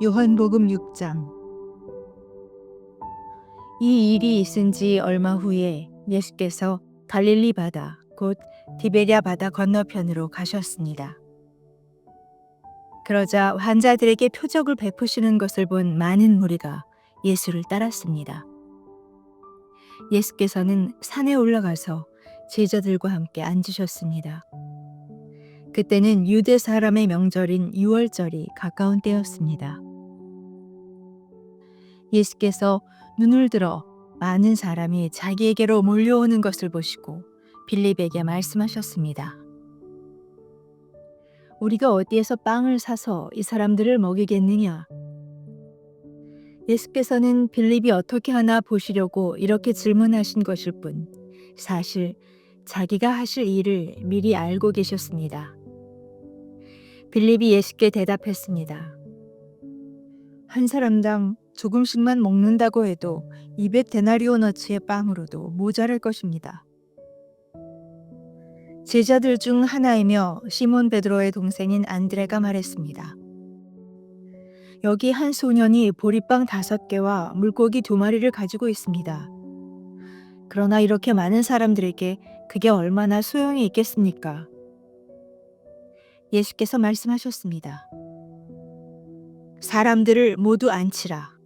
요한복음 6장. 이 일이 있은 지 얼마 후에 예수께서 갈릴리 바다 곧 디베랴 바다 건너편으로 가셨습니다. 그러자 환자들에게 표적을 베푸시는 것을 본 많은 무리가 예수를 따랐습니다. 예수께서는 산에 올라가서 제자들과 함께 앉으셨습니다. 그때는 유대 사람의 명절인 유월절이 가까운 때였습니다. 예수께서 눈을 들어 많은 사람이 자기에게로 몰려오는 것을 보시고 빌립에게 말씀하셨습니다. 우리가 어디에서 빵을 사서 이 사람들을 먹이겠느냐? 예수께서는 빌립이 어떻게 하나 보시려고 이렇게 질문하신 것일 뿐 사실 자기가 하실 일을 미리 알고 계셨습니다. 빌립이 예수께 대답했습니다. 한 사람당 조금씩만 먹는다고 해도 200데나리오너치의 빵으로도 모자랄 것입니다. 제자들 중 하나이며 시몬 베드로의 동생인 안드레가 말했습니다. 여기 한 소년이 보리빵 5개와 물고기 2마리를 가지고 있습니다. 그러나 이렇게 많은 사람들에게 그게 얼마나 소용이 있겠습니까? 예수께서 말씀하셨습니다. 사람들을 모두 앉히라.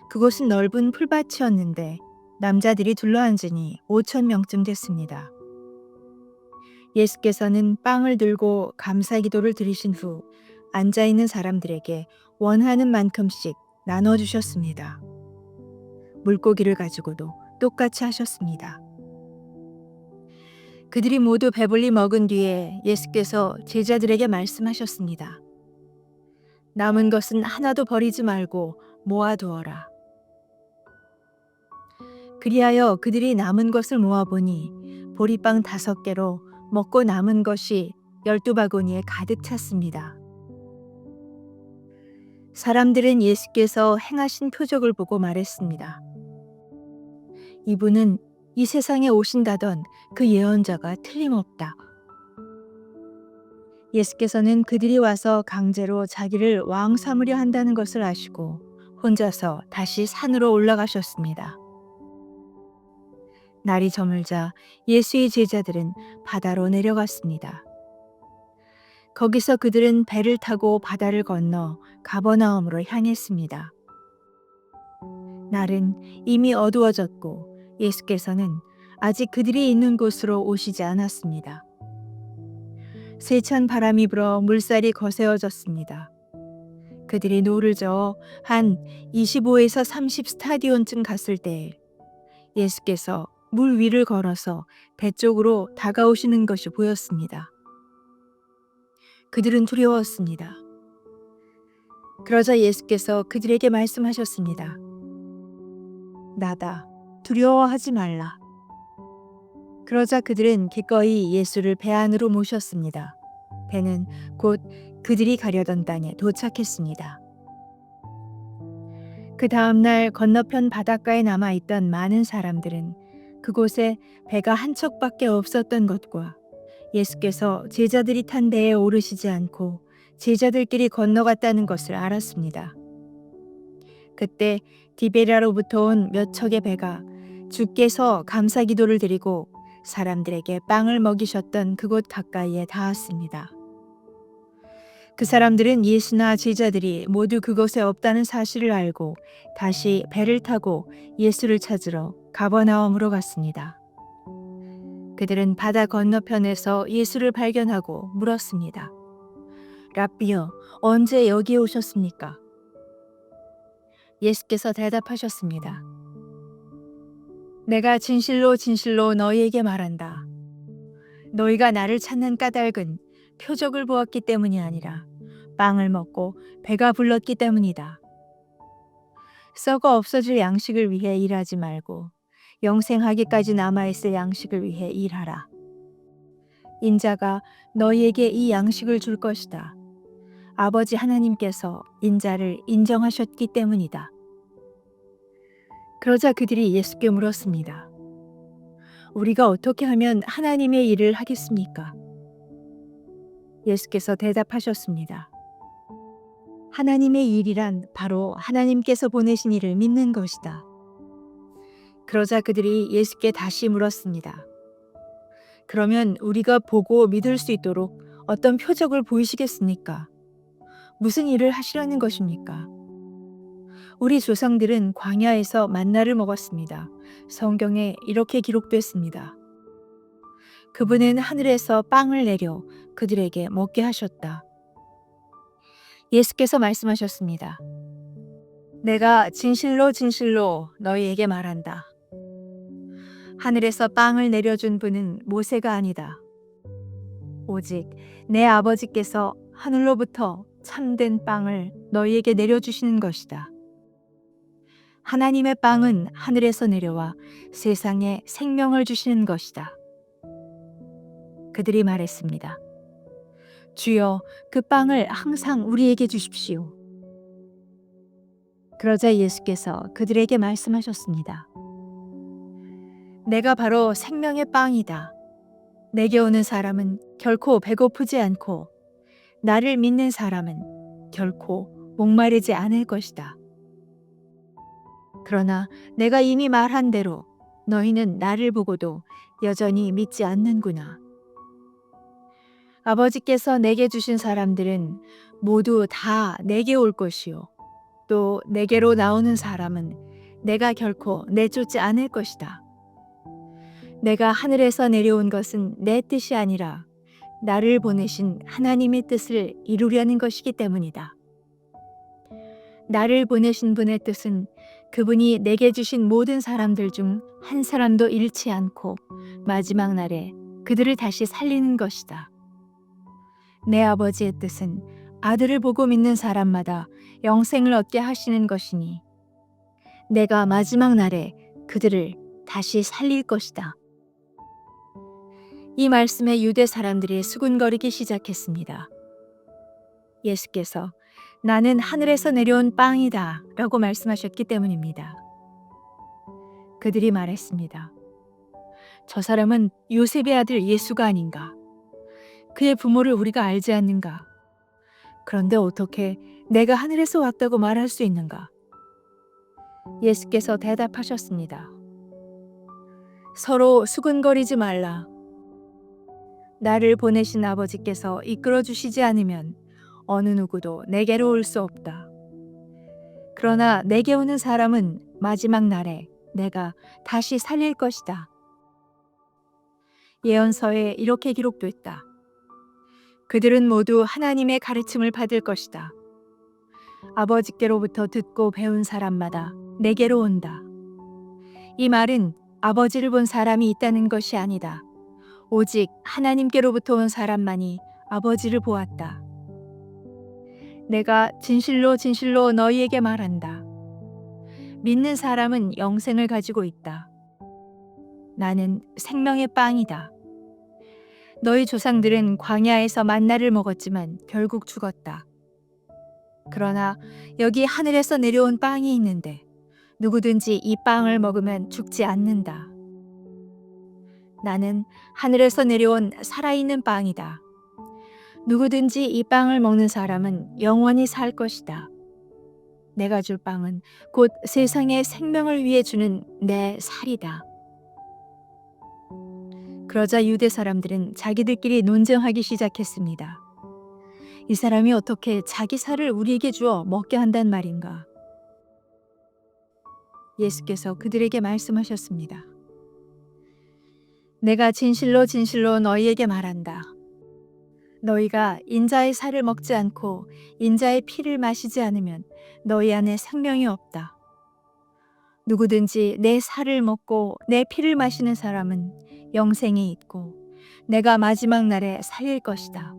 그곳은 넓은 풀밭이었는데 남자들이 둘러앉으니 5,000명쯤 됐습니다. 예수께서는 빵을 들고 감사기도를 드리신 후 앉아있는 사람들에게 원하는 만큼씩 나눠주셨습니다. 물고기를 가지고도 똑같이 하셨습니다. 그들이 모두 배불리 먹은 뒤에 예수께서 제자들에게 말씀하셨습니다. 남은 것은 하나도 버리지 말고 모아두어라. 그리하여 그들이 남은 것을 모아보니 보리빵 5개로 먹고 남은 것이 12바구니에 가득 찼습니다. 사람들은 예수께서 행하신 표적을 보고 말했습니다. 이분은 이 세상에 오신다던 그 예언자가 틀림없다. 예수께서는 그들이 와서 강제로 자기를 왕 삼으려 한다는 것을 아시고 혼자서 다시 산으로 올라가셨습니다. 날이 저물자 예수의 제자들은 바다로 내려갔습니다. 거기서 그들은 배를 타고 바다를 건너 가버나움으로 향했습니다. 날은 이미 어두워졌고 예수께서는 아직 그들이 있는 곳으로 오시지 않았습니다. 세찬 바람이 불어 물살이 거세어졌습니다. 그들이 노를 저어 한 25에서 30 스타디온쯤 갔을 때 예수께서 물 위를 걸어서 배 쪽으로 다가오시는 것이 보였습니다. 그들은 두려웠습니다. 그러자 예수께서 그들에게 말씀하셨습니다. 나다. 두려워하지 말라. 그러자 그들은 기꺼이 예수를 배 안으로 모셨습니다. 배는 곧 그들이 가려던 땅에 도착했습니다. 그 다음 날 건너편 바닷가에 남아있던 많은 사람들은 그곳에 배가 한 척밖에 없었던 것과 예수께서 제자들이 탄 배에 오르시지 않고 제자들끼리 건너갔다는 것을 알았습니다. 그때 디베랴로부터 온 몇 척의 배가 주께서 감사기도를 드리고 사람들에게 빵을 먹이셨던 그곳 가까이에 닿았습니다. 그 사람들은 예수나 제자들이 모두 그곳에 없다는 사실을 알고 다시 배를 타고 예수를 찾으러 가버나움으로 갔습니다. 그들은 바다 건너편에서 예수를 발견하고 물었습니다. 랍비여, 언제 여기에 오셨습니까? 예수께서 대답하셨습니다. 내가 진실로 진실로 너희에게 말한다. 너희가 나를 찾는 까닭은 표적을 보았기 때문이 아니라 빵을 먹고 배가 불렀기 때문이다. 썩어 없어질 양식을 위해 일하지 말고 영생하기까지 남아있을 양식을 위해 일하라. 인자가 너희에게 이 양식을 줄 것이다. 아버지 하나님께서 인자를 인정하셨기 때문이다. 그러자 그들이 예수께 물었습니다. 우리가 어떻게 하면 하나님의 일을 하겠습니까? 예수께서 대답하셨습니다. 하나님의 일이란 바로 하나님께서 보내신 이를 믿는 것이다. 그러자 그들이 예수께 다시 물었습니다. 그러면 우리가 보고 믿을 수 있도록 어떤 표적을 보이시겠습니까? 무슨 일을 하시려는 것입니까? 우리 조상들은 광야에서 만나를 먹었습니다. 성경에 이렇게 기록됐습니다. 그분은 하늘에서 빵을 내려 그들에게 먹게 하셨다. 예수께서 말씀하셨습니다. 내가 진실로 진실로 너희에게 말한다. 하늘에서 빵을 내려준 분은 모세가 아니다. 오직 내 아버지께서 하늘로부터 참된 빵을 너희에게 내려주시는 것이다. 하나님의 빵은 하늘에서 내려와 세상에 생명을 주시는 것이다. 그들이 말했습니다. 주여, 그 빵을 항상 우리에게 주십시오. 그러자 예수께서 그들에게 말씀하셨습니다. 내가 바로 생명의 빵이다. 내게 오는 사람은 결코 배고프지 않고 나를 믿는 사람은 결코 목마르지 않을 것이다. 그러나 내가 이미 말한 대로 너희는 나를 보고도 여전히 믿지 않는구나. 아버지께서 내게 주신 사람들은 모두 다 내게 올 것이요. 또 내게로 나오는 사람은 내가 결코 내쫓지 않을 것이다. 내가 하늘에서 내려온 것은 내 뜻이 아니라 나를 보내신 하나님의 뜻을 이루려는 것이기 때문이다. 나를 보내신 분의 뜻은 그분이 내게 주신 모든 사람들 중 한 사람도 잃지 않고 마지막 날에 그들을 다시 살리는 것이다. 내 아버지의 뜻은 아들을 보고 믿는 사람마다 영생을 얻게 하시는 것이니 내가 마지막 날에 그들을 다시 살릴 것이다. 이 말씀에 유대 사람들이 수군거리기 시작했습니다. 예수께서 나는 하늘에서 내려온 빵이다 라고 말씀하셨기 때문입니다. 그들이 말했습니다. 저 사람은 요셉의 아들 예수가 아닌가? 그의 부모를 우리가 알지 않는가? 그런데 어떻게 내가 하늘에서 왔다고 말할 수 있는가? 예수께서 대답하셨습니다. 서로 수군거리지 말라. 나를 보내신 아버지께서 이끌어 주시지 않으면 어느 누구도 내게로 올 수 없다. 그러나 내게 오는 사람은 마지막 날에 내가 다시 살릴 것이다. 예언서에 이렇게 기록됐다. 그들은 모두 하나님의 가르침을 받을 것이다. 아버지께로부터 듣고 배운 사람마다 내게로 온다. 이 말은 아버지를 본 사람이 있다는 것이 아니다. 오직 하나님께로부터 온 사람만이 아버지를 보았다. 내가 진실로 진실로 너희에게 말한다. 믿는 사람은 영생을 가지고 있다. 나는 생명의 빵이다. 너희 조상들은 광야에서 만나를 먹었지만 결국 죽었다. 그러나 여기 하늘에서 내려온 빵이 있는데 누구든지 이 빵을 먹으면 죽지 않는다. 나는 하늘에서 내려온 살아있는 빵이다. 누구든지 이 빵을 먹는 사람은 영원히 살 것이다. 내가 줄 빵은 곧 세상의 생명을 위해 주는 내 살이다. 그러자 유대 사람들은 자기들끼리 논쟁하기 시작했습니다. 이 사람이 어떻게 자기 살을 우리에게 주어 먹게 한단 말인가? 예수께서 그들에게 말씀하셨습니다. 내가 진실로 진실로 너희에게 말한다. 너희가 인자의 살을 먹지 않고 인자의 피를 마시지 않으면 너희 안에 생명이 없다. 누구든지 내 살을 먹고 내 피를 마시는 사람은 영생이 있고 내가 마지막 날에 살릴 것이다.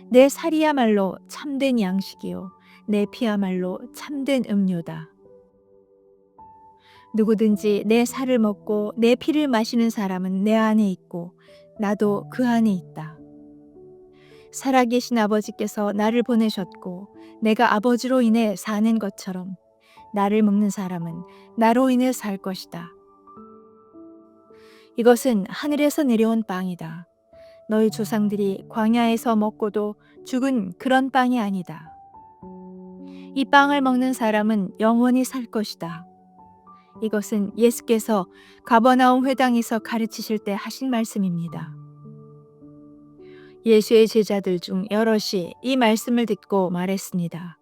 내 살이야말로 참된 양식이요 내 피야말로 참된 음료다. 누구든지 내 살을 먹고 내 피를 마시는 사람은 내 안에 있고 나도 그 안에 있다. 살아계신 아버지께서 나를 보내셨고 내가 아버지로 인해 사는 것처럼 나를 먹는 사람은 나로 인해 살 것이다. 이것은 하늘에서 내려온 빵이다. 너희 조상들이 광야에서 먹고도 죽은 그런 빵이 아니다. 이 빵을 먹는 사람은 영원히 살 것이다. 이것은 예수께서 가버나움 회당에서 가르치실 때 하신 말씀입니다. 예수의 제자들 중 여럿이 이 말씀을 듣고 말했습니다.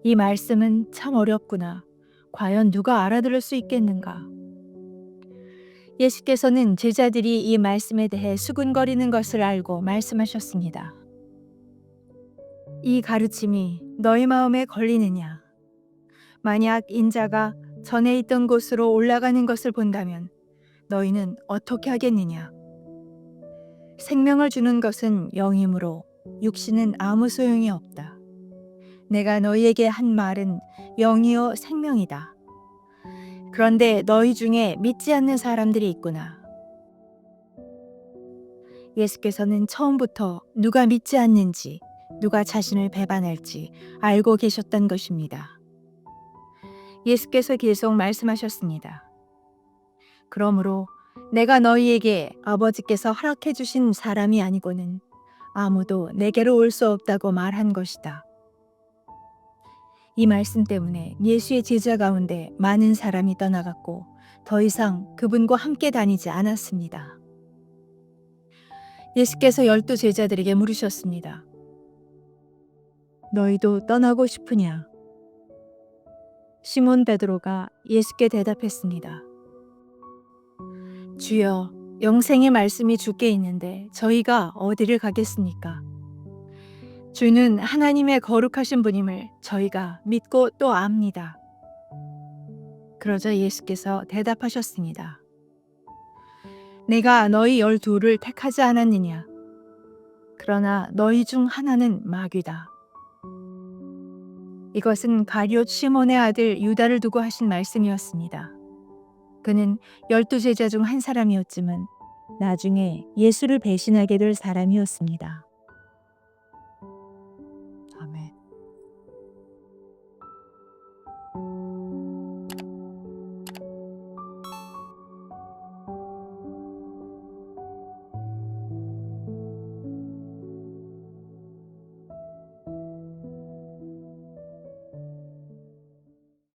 이 말씀은 참 어렵구나. 과연 누가 알아들을 수 있겠는가? 예수께서는 제자들이 이 말씀에 대해 수군거리는 것을 알고 말씀하셨습니다. 이 가르침이 너희 마음에 걸리느냐? 만약 인자가 전에 있던 곳으로 올라가는 것을 본다면 너희는 어떻게 하겠느냐? 생명을 주는 것은 영이므로 육신은 아무 소용이 없다. 내가 너희에게 한 말은 영이요 생명이다. 그런데 너희 중에 믿지 않는 사람들이 있구나. 예수께서는 처음부터 누가 믿지 않는지, 누가 자신을 배반할지 알고 계셨던 것입니다. 예수께서 계속 말씀하셨습니다. 그러므로 내가 너희에게 아버지께서 허락해 주신 사람이 아니고는 아무도 내게로 올 수 없다고 말한 것이다. 이 말씀 때문에 예수의 제자 가운데 많은 사람이 떠나갔고 더 이상 그분과 함께 다니지 않았습니다. 예수께서 12 제자들에게 물으셨습니다. 너희도 떠나고 싶으냐? 시몬 베드로가 예수께 대답했습니다. 주여, 영생의 말씀이 주께 있는데 저희가 어디를 가겠습니까? 주는 하나님의 거룩하신 분임을 저희가 믿고 또 압니다. 그러자 예수께서 대답하셨습니다. 내가 너희 12를 택하지 않았느냐? 그러나 너희 중 하나는 마귀다. 이것은 가룟 시몬의 아들 유다를 두고 하신 말씀이었습니다. 그는 12 제자 중 한 사람이었지만 나중에 예수를 배신하게 될 사람이었습니다.